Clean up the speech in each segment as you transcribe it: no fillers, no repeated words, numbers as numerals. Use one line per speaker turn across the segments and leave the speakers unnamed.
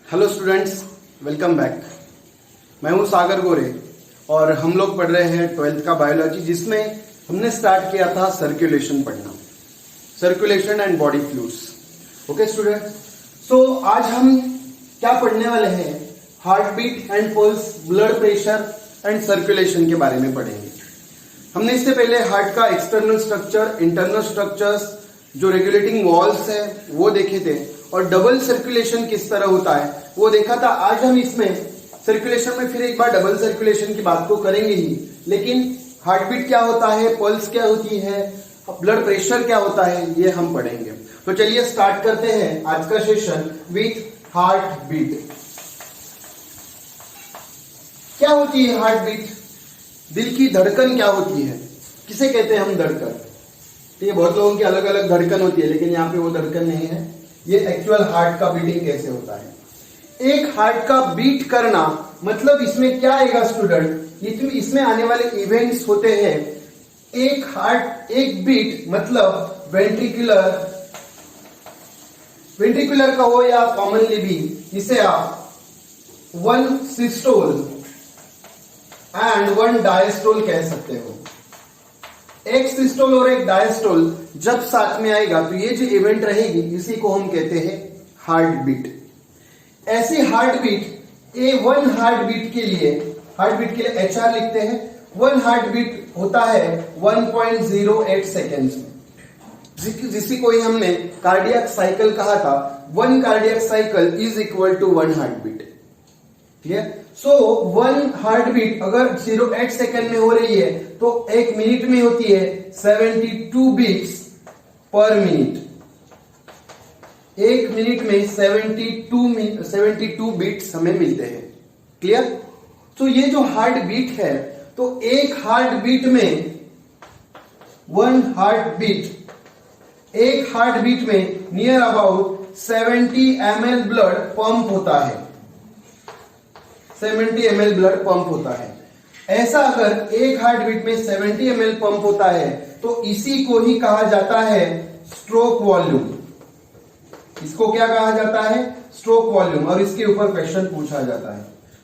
Hello students, welcome back. मैं हूं सागर गोरे और हम लोग पढ़ रहे हैं 12th का बायोलॉजी, जिसमें हमने स्टार्ट किया था सर्कुलेशन पढ़ना, circulation and body fluids. Okay students, so आज हम क्या पढ़ने वाले हैं? Heart beat and pulse, blood pressure and circulation के बारे में पढ़ेंगे। हमने इससे पहले हार्ट का एक्सटर्नल स्ट्रक्चर, इंटरनल स्ट्रक्चर्स, जो रेगुलेटिंग वॉल्स है वो देखे थे, और डबल सर्कुलेशन किस तरह होता है वो देखा था। आज हम इसमें सर्कुलेशन में फिर एक बार डबल सर्कुलेशन की बात तो करेंगे ही, लेकिन हार्ट बीट क्या होता है, पल्स क्या होती है, ब्लड प्रेशर क्या होता है, ये हम पढ़ेंगे। तो चलिए स्टार्ट करते हैं आज का सेशन विथ हार्ट बीट। क्या होती है हार्ट बीट? दिल की धड़कन क्या होती है, किसे कहते हैं हम? धड़कन। ठीक है, बहुत लोगों की अलग अलग धड़कन होती है, लेकिन यहाँ पे वो धड़कन नहीं है। ये एक्चुअल हार्ट का बीटिंग कैसे होता है। एक हार्ट का बीट करना मतलब इसमें क्या आएगा स्टूडेंट? इसमें आने वाले इवेंट्स होते हैं। एक हार्ट, एक बीट मतलब वेंट्रिकुलर का हो या कॉमनली भी इसे आप 1 सिस्टोल एंड 1 डायस्टोल कह सकते हो। एक सिस्टोल और एक डायस्टोल जब साथ में आएगा तो ये जो इवेंट रहेगी इसी को हम कहते हैं हार्ट बीट। ऐसी heart beat, one heart beat के लिए HR लिखते हैं। 1 हार्ट बीट होता है 1.08 सेकेंड्स में, जिसी को ही हमने कार्डियक साइकिल कहा था। 1 cardiac cycle is equal to 1 heart beat. ठीक है, सो 1 हार्ट बीट अगर 08 सेकेंड में हो रही है तो 1 मिनट में होती है 72 बीट्स पर मिनट। 1 मिनट में 72 बीट्स हमें मिलते हैं। क्लियर? तो ये जो हार्ट बीट है, तो एक हार्ट बीट में 1 हार्ट बीट में near about 70 ml blood pump होता है। 70 ml ब्लड पंप होता है। ऐसा अगर एक हार्ट बीट में 70 ml पंप होता है तो इसी को ही कहा जाता है स्ट्रोक वॉल्यूम। इसको क्या कहा जाता है? Stroke volume. और इसके ऊपर क्वेश्चन पूछा जाता है।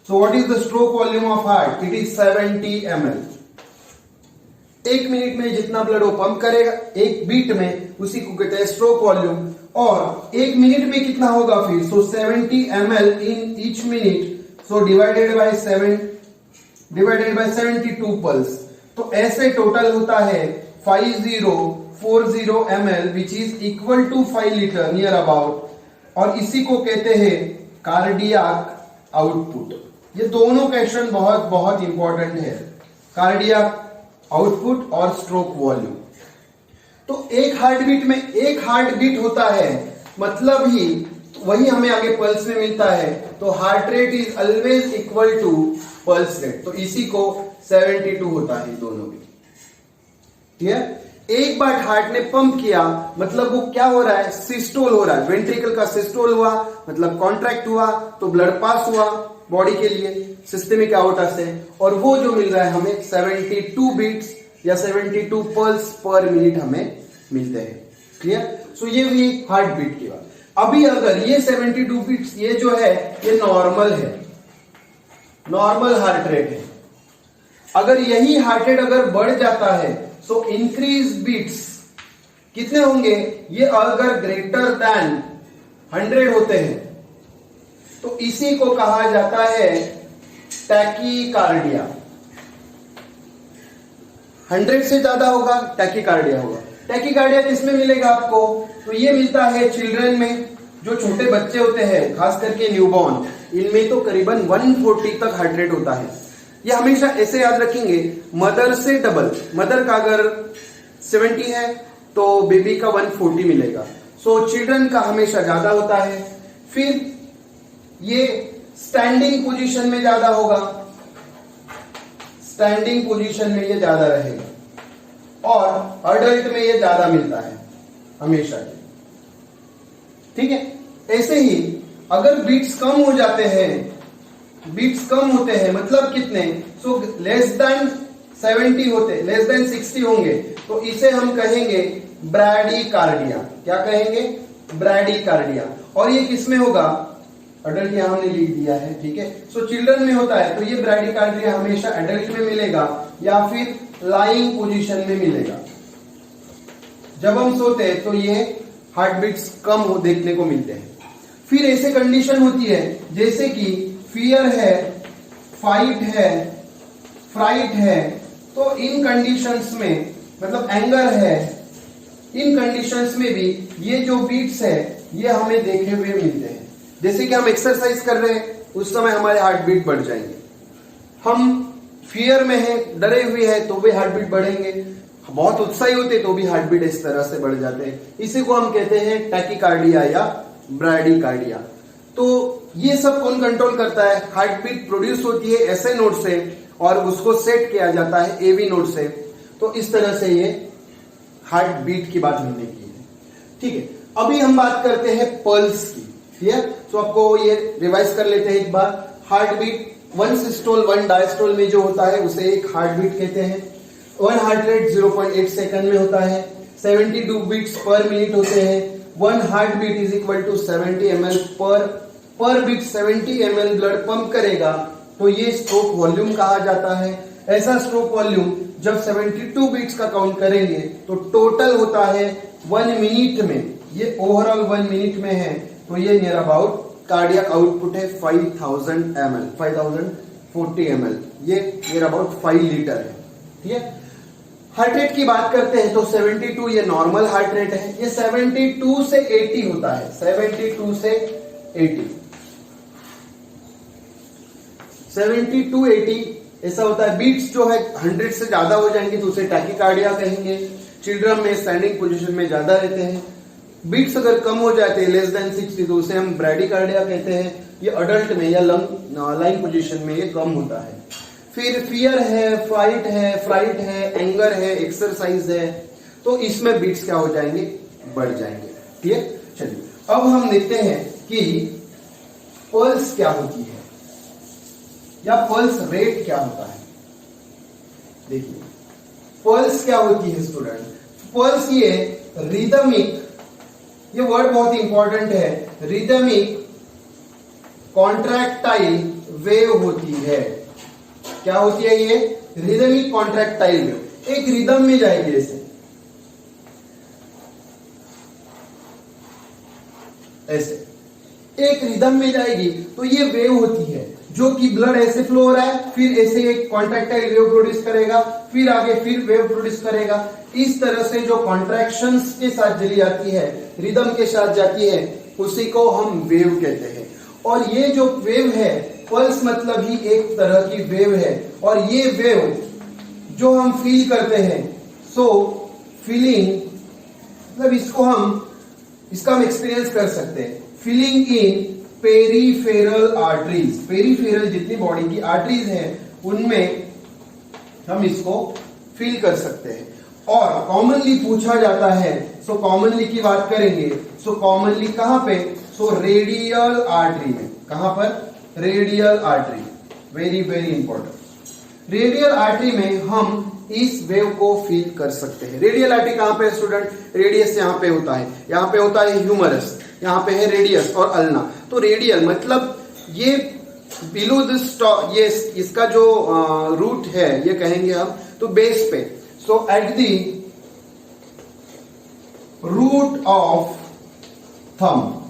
So what is the stroke volume of heart? It is 70 ml। 1 minute में जितना ब्लड वो पंप करेगा एक बीट में, उसी को कहते हैं स्ट्रोक वॉल्यूम। और 1 मिनट में कितना होगा फिर? So 70 ml in each minute, so divided by 72 pulse. तो ऐसे टोटल होता है 5040 ml which is equal to 5 litre near about. और इसी को कहते हैं कार्डियक आउटपुट। ये दोनों क्वेश्चन बहुत बहुत इंपॉर्टेंट है, कार्डियक आउटपुट और स्ट्रोक वॉल्यूम। तो एक हार्ट बीट में 1 हार्ट बीट होता है, मतलब ही वही हमें आगे पल्स में मिलता है। तो heart rate is always equal to pulse rate. तो इसी को 72 होता है दोनों भी। ठीक है, एक बार हार्ट ने पंप किया मतलब वो क्या हो रहा है? सिस्टोल हो रहा है। वेंट्रिकल का सिस्टोल हुआ मतलब कॉन्ट्रैक्ट हुआ, तो ब्लड पास हुआ बॉडी के लिए सिस्टेमिक आउटर से, और वो जो मिल रहा है हमें 72 बीट्स या 72 पल्स पर मिनट हमें मिलते हैं। क्लियर? सो ये भी हार्ट बीट की बात। अभी अगर ये 72 बीट्स, ये जो है ये नॉर्मल है, नॉर्मल हार्ट रेट है। अगर यही हार्ट रेट अगर बढ़ जाता है तो इंक्रीज बीट्स कितने होंगे? ये अगर ग्रेटर देन 100 होते हैं तो इसी को कहा जाता है टैकीकार्डिया। 100 से ज्यादा होगा टैकीकार्डिया होगा। टैकीकार्डिया किसमें मिलेगा आपको? तो ये मिलता है चिल्ड्रन में, जो छोटे बच्चे होते हैं, खास करके न्यूबॉर्न, इनमें तो करीबन 140 तक हार्ट रेट होता है। ये हमेशा ऐसे याद रखेंगे, मदर से डबल। मदर का अगर 70 है तो बेबी का 140 मिलेगा। सो चिल्ड्रन का हमेशा ज्यादा होता है। फिर ये स्टैंडिंग पोजीशन में ज्यादा होगा, स्टैंडिंग पोजीशन में ये ज्यादा रहेगा, और अडल्ट में ये ज्यादा मिलता है हमेशा। ठीक है, ऐसे ही अगर बीट्स कम हो जाते हैं, बीट्स कम होते हैं मतलब कितने? सो लेस देन 70 होते, लेस देन 60 होंगे तो इसे हम कहेंगे ब्रैडीकार्डिया। क्या कहेंगे? ब्रैडीकार्डिया। और ये किसमें होगा? अडल्ट यहां हमने लिख दिया है, ठीक है। सो चिल्ड्रन में होता है तो ये ब्रैडीकार्डिया हमेशा एडल्ट में मिलेगा या फिर लाइंग पोजीशन में मिलेगा। जब हम सोते हैं तो ये हार्ट बीट्स कम हो देखने को मिलते हैं। फिर ऐसे कंडीशन होती है जैसे कि फियर है, फाइट है, फ्राइट है, तो इन कंडीशंस में मतलब एंगर है, इन कंडीशंस में भी ये जो बीट्स है ये हमें देखे हुए मिलते हैं। जैसे कि हम एक्सरसाइज कर रहे हैं उस समय हमारे हार्ट बीट बढ़ जाएंगे, हम फियर में है, डरे हुए हैं तो भी हार्ट बीट बढ़ेंगे, बहुत उत्साही होते तो भी हार्ट बीट इस तरह से बढ़ जाते हैं। इसी को हम कहते हैं टैकीकार्डिया या ब्रैडीकार्डिया। तो ये सब कौन कंट्रोल करता है? हार्ट बीट प्रोड्यूस होती है ऐसे नोड से और उसको सेट किया जाता है एवी नोड से। तो इस तरह से ये हार्ट बीट की बात हमने की है, ठीक है। अभी हम बात करते हैं पल्स की, ठीक है। तो आपको ये रिवाइज कर लेते हैं एक बार। हार्ट बीट 1 सिस्टोल 1 डायस्टोल में जो होता है उसे एक हार्ट बीट कहते हैं। 1 हार्ट रेट 0.8 सेकंड में होता है, 72 बीट्स पर मिनट होते हैं। 1 heart beat is equal to 70 ml per beat 70 ml blood pump करेगा तो ये स्ट्रोक वॉल्यूम कहा जाता है। ऐसा स्ट्रोक वॉल्यूम जब 72 बीट्स का काउंट करेंगे तो टोटल होता है 1 मिनट में, ये ओवरऑल 1 मिनट में है तो ये नियर अबाउट कार्डियक आउटपुट है 5000 ml, 5040 ml, ये नियर अबाउट 5 लीटर है, ठीक है। हार्ट रेट की बात करते हैं तो 72 ये नॉर्मल हार्ट रेट है, ये 72 से 80 होता है, 72 से 80, 72-80 ऐसा होता है। बीट्स जो है 100 से ज्यादा हो जाएंगे तो उसे टैकीकार्डिया कहेंगे। चिल्ड्रन में स्टैंडिंग पोजीशन में ज्यादा रहते हैं। बीट्स अगर कम हो जाते हैं लेस देन 60 तो उसे हम ब्रैडीकार्डिया कहते हैं। ये अडल्ट में या लाइंग पोजीशन में ये कम होता है। फिर फियर है, फ्राइट है, एंगर है, एक्सरसाइज है, तो इसमें बीट्स क्या हो जाएंगे? बढ़ जाएंगे, ठीक है। चलिए अब हम देखते हैं कि पल्स क्या होती है या पल्स रेट क्या होता है। देखिए पल्स क्या होती है स्टूडेंट, पल्स ये रिदमिक, ये वर्ड बहुत इंपॉर्टेंट है, रिदमिक कॉन्ट्रैक्टाइल वेव होती है। क्या होती है ये? रिदमिक कॉन्ट्रैक्टाइल वेव, एक रिदम में जाएगी ऐसे एक रिदम में जाएगी तो ये वेव होती है जो कि ब्लड ऐसे फ्लो हो रहा है, फिर ऐसे एक कॉन्ट्रैक्टाइल वेव प्रोड्यूस करेगा, फिर आगे फिर वेव प्रोड्यूस करेगा। इस तरह से जो कॉन्ट्रैक्शंस के साथ चली जाती है, रिदम के साथ जाती है, उसी को हम वेव कहते हैं। और ये जो वेव है, पल्स मतलब ही एक तरह की वेव है, और ये वेव जो हम फील करते हैं, सो फीलिंग मतलब इसका हम एक्सपीरियंस कर सकते हैं। Feeling in peripheral arteries, peripheral जितनी बॉडी की आर्टरीज हैं उनमें हम इसको फील कर सकते हैं। और कॉमनली पूछा जाता है, सो कॉमनली की बात करेंगे, सो कॉमनली कहां पे? सो रेडियल आर्टरी में। कहां पर? Radial artery, very very important. Radial artery में हम इस वेव को फील कर सकते हैं। रेडियल आर्टरी कहां पे है स्टूडेंट? रेडियस यहां पे होता है, यहां पे होता है ह्यूमरस, यहां पे है रेडियस और अल्ना। तो रेडियल मतलब ये बिलो दिस, ये इसका जो रूट है ये कहेंगे हम, तो बेस पे। So at the root of thumb,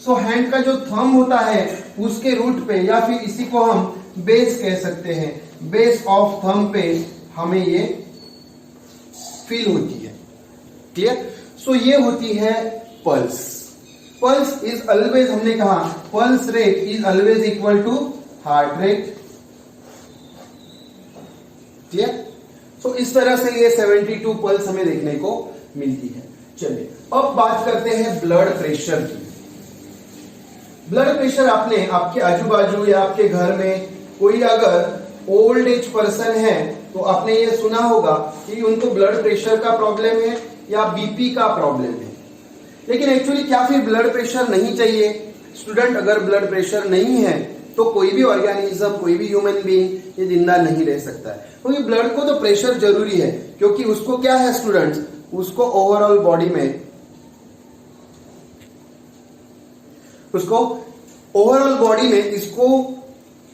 so hand का जो थंब होता है उसके रूट पे, या फिर इसी को हम बेस कह सकते हैं, बेस ऑफ थंब पे हमें ये फील होती है, क्लियर। सो ये होती है पल्स। पल्स इज ऑलवेज, हमने कहा pulse rate is always equal to heart rate, clear. So इस तरह से ये 72 पल्स हमें देखने को मिलती है। चलिए अब बात करते हैं ब्लड प्रेशर की। ब्लड प्रेशर आपने आपके आजू बाजू या आपके घर में कोई अगर ओल्ड एज पर्सन है तो आपने ये सुना होगा कि उनको ब्लड प्रेशर का प्रॉब्लम है या बीपी का प्रॉब्लम है। लेकिन एक्चुअली क्या फिर ब्लड प्रेशर नहीं चाहिए? स्टूडेंट, अगर ब्लड प्रेशर नहीं है तो कोई भी ऑर्गेनिज्म, कोई भी ह्यूमन बीइंग ये जिंदा नहीं रह सकता है। क्योंकि ब्लड को तो प्रेशर जरूरी है, क्योंकि उसको क्या है स्टूडेंट्स, उसको ओवरऑल बॉडी में उसको ओवरऑल बॉडी में इसको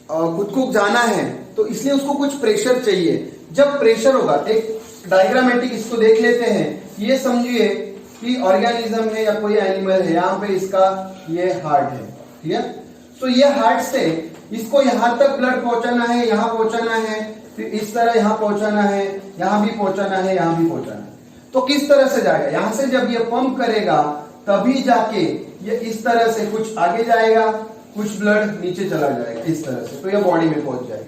खुद को जाना है, तो इसलिए उसको कुछ प्रेशर चाहिए। जब प्रेशर होगा, एक डायग्रामेटिक इसको देख लेते हैं। ये समझिए कि ऑर्गेनिज्म है या कोई एनिमल है, यहाँ पे इसका ये हार्ट है, ठीक है। तो ये हार्ट से इसको यहां तक ब्लड पहुंचाना है, यहां पहुंचाना है, फिर इस तरह यहां पहुंचाना है, यहां भी पहुंचाना है, यहां भी पहुंचाना है। तो किस तरह से जाएगा? यहां से जब ये पंप करेगा तभी जाके ये इस तरह से कुछ आगे जाएगा, कुछ ब्लड नीचे चला जाएगा इस तरह से, तो ये बॉडी में पहुंच जाएगा।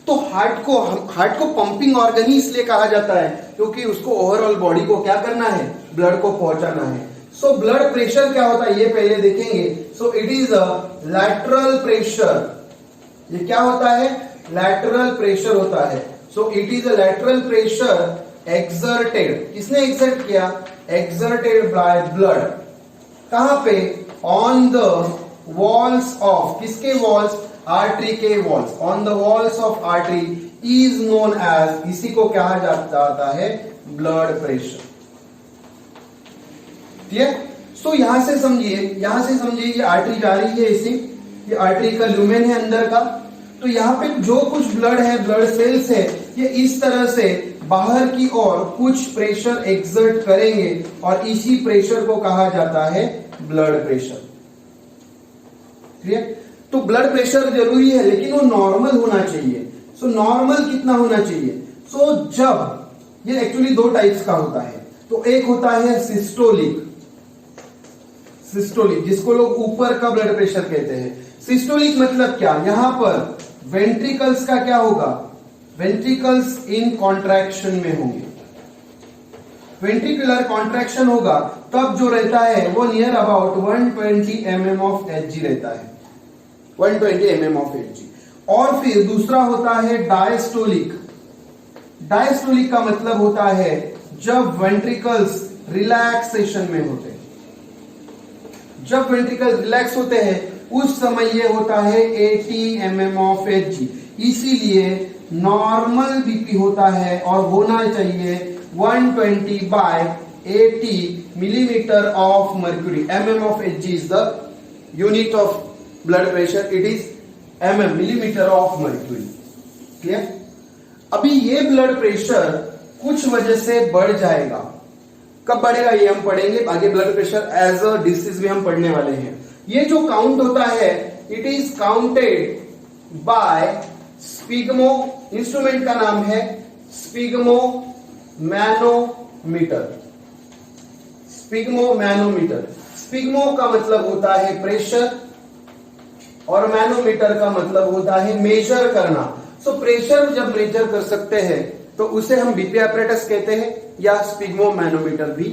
तो हार्ट को पंपिंग ऑर्गन ही इसलिए कहा जाता है क्योंकि उसको ओवरऑल बॉडी को क्या करना है? ब्लड को पहुंचाना है। सो ब्लड प्रेशर क्या होता है ये पहले देखेंगे। So it is a lateral pressure. ये क्या होता है? लैटरल प्रेशर होता है। So it is a lateral pressure exerted. किसने एक्सर्ट किया? Exerted by blood. कहां पे? ऑन द वॉल्स ऑफ, किसके वॉल्स? आर्टरी के walls. On the walls of artery is known as, इसी को कहा जाता है ब्लड प्रेशर। ठीक है। सो यहां से समझिए ये आर्टरी जा रही है इसी, ये आर्टरी का लुमेन है अंदर का। तो यहाँ पे जो कुछ ब्लड है, ब्लड सेल्स है, ये इस तरह से बाहर की ओर कुछ प्रेशर एक्सर्ट करेंगे और इसी प्रेशर को कहा जाता है ब्लड प्रेशर। ठीक है। तो ब्लड प्रेशर जरूरी है लेकिन वो नॉर्मल होना चाहिए। सो नॉर्मल कितना होना चाहिए? सो जब ये एक्चुअली दो टाइप्स का होता है। तो एक होता है सिस्टोलिक, जिसको लोग ऊपर का ब्लड प्रेशर कहते हैं। सिस्टोलिक मतलब क्या? यहां पर वेंट्रिकल्स का क्या होगा? वेंट्रिकल्स इन कॉन्ट्रैक्शन में होंगे। वेंट्रिकुलर कॉन्ट्रैक्शन होगा तब जो रहता है वो near about 120 mm of Hg रहता है, 120 mm ऑफ Hg। और फिर दूसरा होता है डायस्टोलिक। डायस्टोलिक का मतलब होता है जब वेंट्रिकल्स रिलैक्सेशन में होते हैं। जब वेंट्रिकल रिलैक्स होते हैं उस समय ये होता है 80 mm ऑफ Hg। इसीलिए नॉर्मल बीपी होता है और होना चाहिए 120 by 80 millimeter of mercury. mm of Hg is the unit of blood pressure. It is mm, millimeter of mercury. Clear? अभी ये ब्लड प्रेशर कुछ वजह से बढ़ जाएगा। कब बढ़ेगा ये हम पढ़ेंगे आगे। Blood pressure as a disease भी हम पढ़ने वाले हैं। ये जो काउंट होता है it is counted by sphygmo, instrument का नाम है स्पिग्मो मैनोमीटर। स्पिग्मो मैनोमीटर। स्पिग्मो का मतलब होता है प्रेशर और मैनोमीटर का मतलब होता है मेजर करना। सो प्रेशर जब मेजर कर सकते हैं तो उसे हम बीपी apparatus कहते हैं या स्पिग्मो मैनोमीटर भी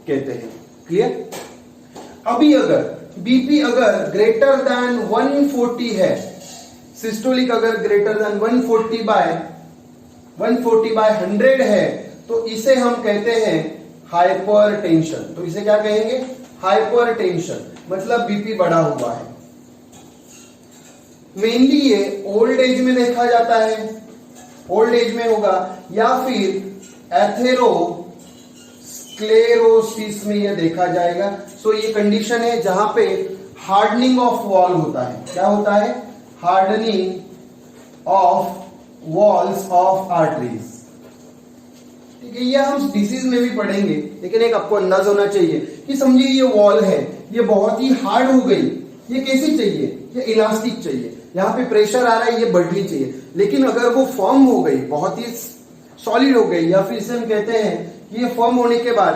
कहते हैं। क्लियर? अभी अगर बीपी अगर ग्रेटर देन 140 है, सिस्टोलिक अगर ग्रेटर देन 140 बाय 100 है, तो इसे हम कहते हैं हाइपरटेंशन। तो इसे क्या कहेंगे? हाइपरटेंशन, मतलब बीपी बढ़ा हुआ है। मेनली ये ओल्ड एज में देखा जाता है, ओल्ड एज में होगा, या फिर एथेरोस्क्लेरोसिस में ये देखा जाएगा। सो ये कंडीशन है जहां पे हार्डनिंग ऑफ वॉल होता है। क्या होता है? Hardening of walls of arteries. ठीक है। ये हम डिसीज में भी पढ़ेंगे, लेकिन एक आपको अंदाज होना चाहिए कि समझिए ये वॉल है, ये बहुत ही हार्ड हो गई। ये कैसी चाहिए? ये इलास्टिक चाहिए। यहाँ पे प्रेशर आ रहा है, ये बढ़नी चाहिए। लेकिन अगर वो फॉर्म हो गई, बहुत ही सॉलिड हो गई, या फिर इसे हम कहते हैं कि ये फॉर्म होने के बाद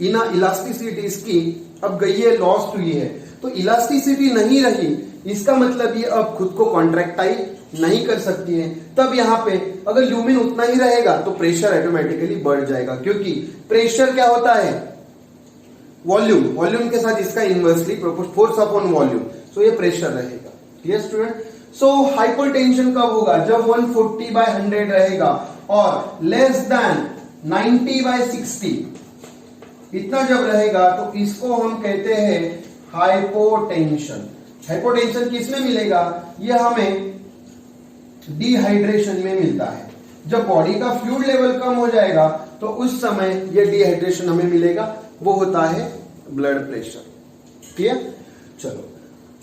इलास्टिसिटी इसकी अब गई है, लॉस्ट हुई है। तो इलास्टिसिटी नहीं रही, इसका मतलब ये अब खुद को कॉन्ट्रैक्टाइल नहीं कर सकती है। तब यहाँ पे अगर ल्यूमिन उतना ही रहेगा तो प्रेशर ऑटोमेटिकली बढ़ जाएगा, क्योंकि प्रेशर क्या होता है? वॉल्यूम। वॉल्यूम के साथ इसका inversely proportional, force upon volume. So ये प्रेशर रहेगा। Clear student? सो हाइपरटेंशन कब होगा? जब 140 by 100 रहेगा और लेस देन 90 by 60, इतना जब रहेगा तो इसको हम कहते हैं हाइपोटेंशन। हाइपोटेंशन किस में मिलेगा? ये हमें डिहाइड्रेशन में मिलता है। जब बॉडी का फ्लूइड लेवल कम हो जाएगा तो उस समय ये डिहाइड्रेशन हमें मिलेगा, वो होता है ब्लड प्रेशर। ठीक है? चलो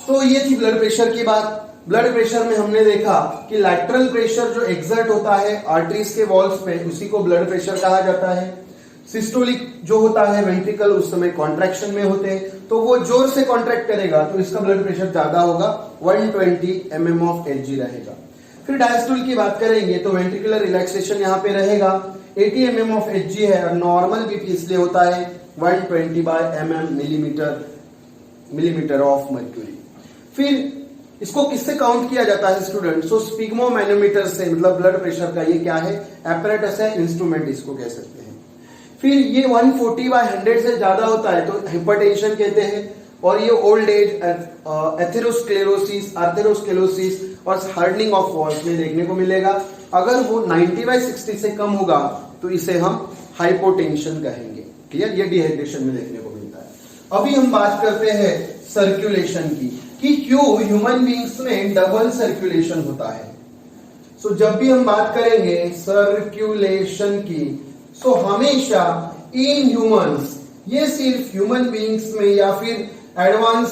तो ये थी ब्लड प्रेशर की बात। ब्लड प्रेशर में हमने देखा कि लैटरल प्रेशर जो एक्सर्ट होता है आर्टरीज के वॉल्स पे, उसी को ब्लड प्रेशर कहा जाता है। सिस्टोलिक जो होता है वेंट्रिकल, उस समय कॉन्ट्रैक्शन में होते हैं, तो वो जोर से कॉन्ट्रैक्ट करेगा तो इसका ब्लड प्रेशर ज्यादा होगा, 120 mm of Hg रहेगा। फिर डायस्टोल की बात करेंगे तो वेंट्रिकुलर रिलैक्सेशन यहाँ पे रहेगा, 80 mm of Hg है, और नॉर्मल बीपी इसलिए होता है 120/mm मिलीमीटर ऑफ मर्क्यूरी। फिर इसको किससे काउंट किया जाता है स्टूडेंट? सो स्पिग्मोमैनोमीटर से, मतलब ब्लड प्रेशर का ये क्या है, एपरेटस है, इंस्ट्रूमेंट इसको कह सकते हैं। फिर ये 140/100 से ज्यादा होता है तो हाइपरटेंशन कहते हैं, और ये ओल्ड एज, एथेरोस्क्लेरोसिस, आर्थेरोस्क्लेरोसिस और हार्डनिंग ऑफ वॉल्स में देखने को मिलेगा। अगर वो 90/60 से कम होगा तो इसे हम हाइपोटेंशन कहेंगे। क्लियर? ये डिहाइड्रेशन में देखने को मिलता है। अभी हम बात करते हैं सर्कुलेशन की, कि क्यों ह्यूमन बींग्स में डबल सर्कुलेशन होता है। सो जब भी हम बात करेंगे सर्कुलेशन की, सो हमेशा इन ह्यूमंस, ये सिर्फ ह्यूमन बींग्स में या फिर एडवांस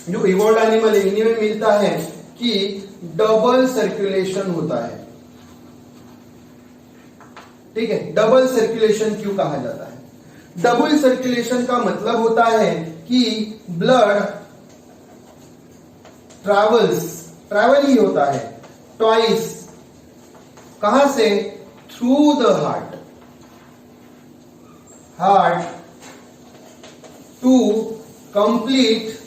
जो इवॉल्व एनिमल है इन्हीं में मिलता है कि डबल सर्कुलेशन होता है। ठीक है, डबल सर्कुलेशन क्यों कहा जाता है? डबल सर्कुलेशन का मतलब होता है कि ब्लड ट्रैवल ही होता है ट्वाइस, कहां से? Through the heart to complete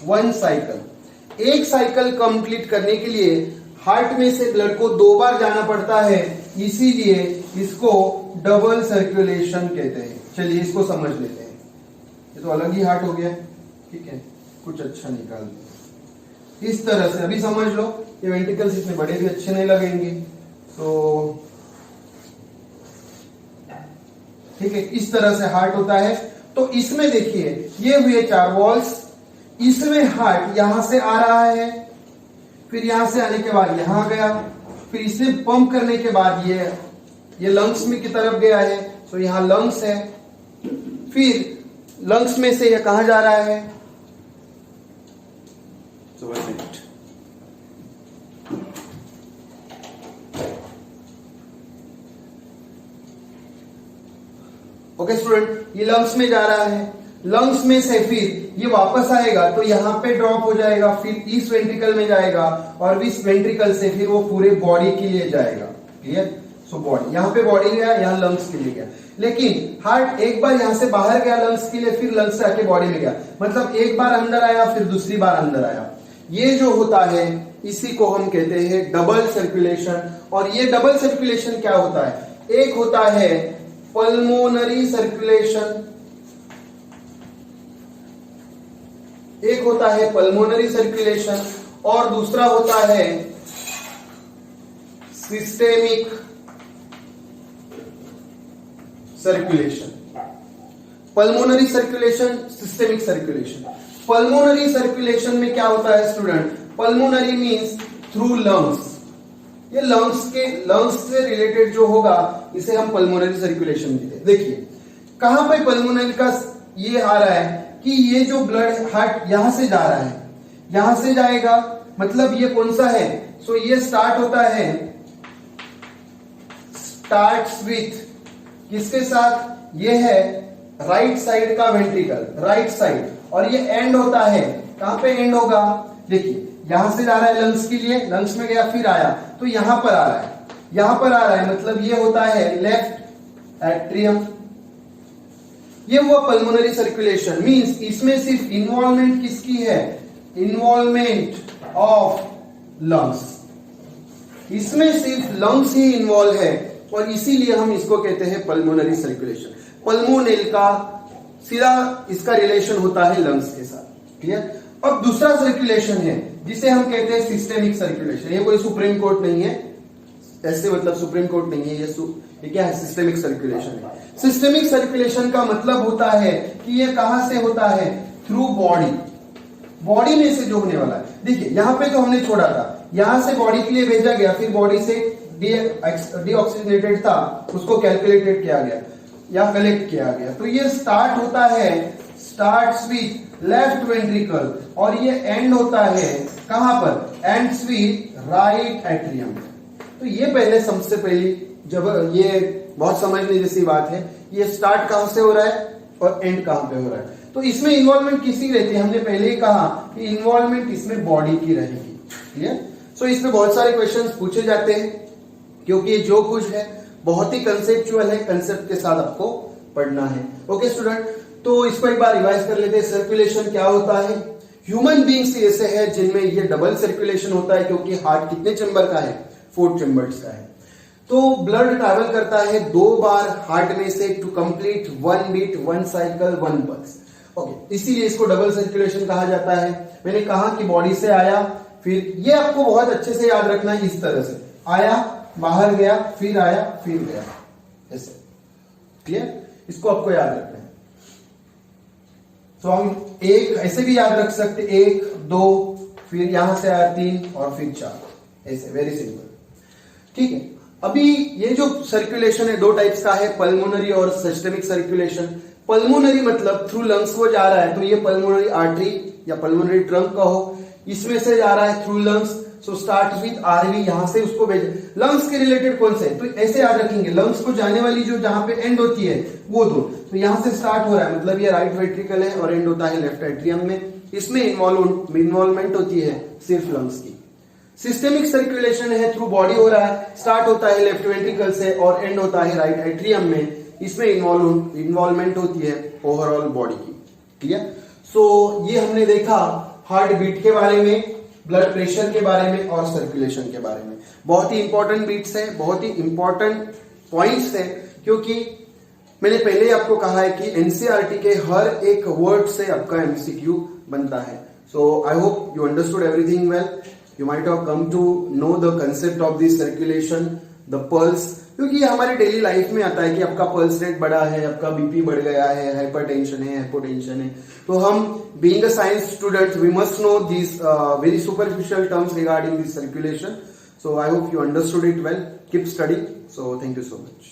one cycle. एक साइकिल कंप्लीट करने के लिए हार्ट में से ब्लड को 2 बार जाना पड़ता है, इसीलिए इसको डबल सर्कुलेशन कहते हैं। चलिए इसको समझ लेते हैं। ये तो अलग ही हार्ट हो गया, ठीक है, कुछ अच्छा निकाल दो इस तरह से। अभी समझ लो, ये वेंट्रिकल्स इतने बड़े भी अच्छे नहीं लगेंगे, तो ठीक है, इस तरह से हार्ट होता है। तो इसमें देखिए ये हुए 4 वॉल्स, इसमें हार्ट यहां से आ रहा है, फिर यहां से आने के बाद यहां गया, फिर इसे पंप करने के बाद ये लंग्स में की तरफ गया है, तो यहां लंग्स है, फिर लंग्स में से यह कहां जा रहा है? ओके स्टूडेंट, ये लंग्स में जा रहा है, लंग्स में से फिर ये वापस आएगा तो यहां पे ड्रॉप हो जाएगा, फिर इस वेंट्रिकल में जाएगा, और इस वेंट्रिकल से फिर वो पूरे बॉडी के लिए जाएगा। क्लियर? सो बॉडी, यहां पे बॉडी गया, यहां लंग्स के लिए गया। लेकिन हार्ट एक बार यहां से बाहर गया लंग्स के लिए, फिर लंग्स से आके बॉडी में गया, मतलब एक बार अंदर आया फिर दूसरी बार अंदर आया। ये जो होता है इसी को हम कहते हैं डबल सर्कुलेशन। और ये डबल सर्कुलेशन क्या होता है? एक होता है पल्मोनरी सर्कुलेशन, एक होता है पल्मोनरी सर्कुलेशन, और दूसरा होता है systemic circulation. Pulmonary circulation, systemic circulation. Pulmonary circulation में क्या होता है student? Pulmonary means through lungs. ये लंग्स से रिलेटेड जो होगा इसे हम पल्मोनरी सर्कुलेशन कहते हैं। देखिए कहां पे पल्मोनरी का ये आ रहा है कि ये जो ब्लड हार्ट यहां से जा रहा है, यहां से जाएगा, मतलब ये कौन सा है? सो ये स्टार्ट होता है, स्टार्ट्स विथ किसके साथ? ये है राइट साइड का वेंट्रिकल, राइट साइड, और ये एंड होता है, कहां पे एंड होगा? देखिए यहां से जा रहा है लंग्स के लिए, लंग्स में गया फिर आया तो यहां पर आ रहा है, यहां पर आ रहा है, मतलब ये होता है लेफ्ट एट्रियम। ये हुआ पल्मोनरी सर्कुलेशन। मींस इसमें सिर्फ इन्वॉल्वमेंट किसकी है? Involvement of lungs. इसमें सिर्फ लंग्स ही इन्वॉल्व है, और इसीलिए हम इसको कहते हैं पल्मोनरी सर्कुलेशन। पल्मोनेल का सीधा इसका रिलेशन होता है लंग्स के साथ। क्लियर? अब दूसरा सर्कुलेशन है जिसे हम कहते हैं सिस्टेमिक सर्कुलेशन। ये कोई सुप्रीम कोर्ट नहीं है, ऐसे मतलब सुप्रीम कोर्ट नहीं है, ये क्या है? सिस्टेमिक सर्कुलेशन है। सिस्टेमिक सर्कुलेशन का मतलब होता है कि ये कहां से होता है? थ्रू बॉडी, बॉडी में से जो होने वाला है। देखिए यहां पे तो हमने छोड़ा था, यहां से बॉडी के लिए भेजा गया, फिर बॉडी से डीऑक्सीजनेटेड था, उसको कैलकुलेटेड किया गया या कलेक्ट किया गया। तो ये स्टार्ट होता है स्टार्ट्स विथ लेफ्ट वेंट्रिकल और ये एंड होता है कहां पर, एंड्स विथ राइट एट्रियम। तो ये पहले सबसे पहली, जब ये बहुत समझने जैसी बात है, ये स्टार्ट कहां से हो रहा है और एंड कहां पे हो रहा है। तो इसमें इन्वॉल्वमेंट किसकी रहती है, हमने पहले ही कहा कि इन्वॉल्वमेंट इसमें बॉडी की रहेगी। क्लियर। सो इसमें बहुत सारे क्वेश्चंस पूछे जाते हैं क्योंकि ये जो कुछ है बहुत ही कंसेप्चुअल है, कंसेप्ट के साथ आपको पढ़ना है। ओके स्टूडेंट, तो इसको एक बार रिवाइज कर लेते हैं। सर्कुलेशन क्या होता है, ह्यूमन बींग्स ऐसे है जिनमें ये डबल सर्कुलेशन होता है क्योंकि हार्ट कितने चेंबर का है, 4 चेंबर्स का है। तो ब्लड ट्रैवल करता है 2 बार हार्ट में से to complete 1 beat 1 cycle 1 pulse. Okay, इसीलिए इसको डबल सर्कुलेशन कहा जाता है। मैंने कहा कि बॉडी से आया, फिर ये आपको बहुत अच्छे से याद रखना है, इस तरह से आया, बाहर गया, फिर आया, फिर गया, ऐसे। क्लियर, इसको आपको याद रखना है। तो हम एक ऐसे भी याद रख सकते, 1 2, फिर यहां से आया 3 और फिर 4, ऐसे, वेरी सिंपल। ठीक है। अभी ये जो सर्कुलेशन है 2 टाइप्स का है, पल्मोनरी और सिस्टेमिक सर्कुलेशन। पल्मोनरी मतलब थ्रू लंग्स को जा रहा है, तो ये पल्मोनरी आर्टरी या पल्मोनरी ट्रंक कहो, इसमें से जा रहा है through lungs. So start with RV, यहां से उसको भेजे। लंग्स के रिलेटेड कौन से, तो ऐसे याद रखेंगे, लंग्स को जाने वाली जो जहां पे एंड होती है वो 2, तो यहां से स्टार्ट हो रहा है, मतलब ये राइट वेंट्रिकल है और एंड होता है लेफ्ट एट्रियम में। इसमें इन्वॉल्वमेंट होती है सिर्फ लंग्स की। सिस्टेमिक सर्कुलेशन है, थ्रू बॉडी हो रहा है, स्टार्ट होता है लेफ्ट वेंट्रिकल से और एंड होता है राइट एट्रियम में। इसमें इन्वॉल्वमेंट होती है ओवरऑल बॉडी की। क्लियर। सो ये हमने देखा हार्ट बीट के बारे में, ब्लड प्रेशर के बारे में और सर्कुलेशन के बारे में। बहुत ही इंपॉर्टेंट बीट्स है, बहुत ही इंपॉर्टेंट पॉइंट्स है, क्योंकि मैंने पहले ही आपको कहा है कि एनसीईआरटी के हर एक वर्ड से आपका एमसीक्यू बनता है। So I hope you understood everything well. You might have come to know the concept of this circulation, the pulse, क्योंकि ये हमारे डेली लाइफ में आता है कि आपका पल्स रेट बढ़ा है, आपका बीपी बढ़ गया है, हाइपरटेंशन है, हाइपोटेंशन है। तो हम being a science student we must know this very superficial terms regarding this circulation. So I hope you understood it well. Keep studying. So thank you so much.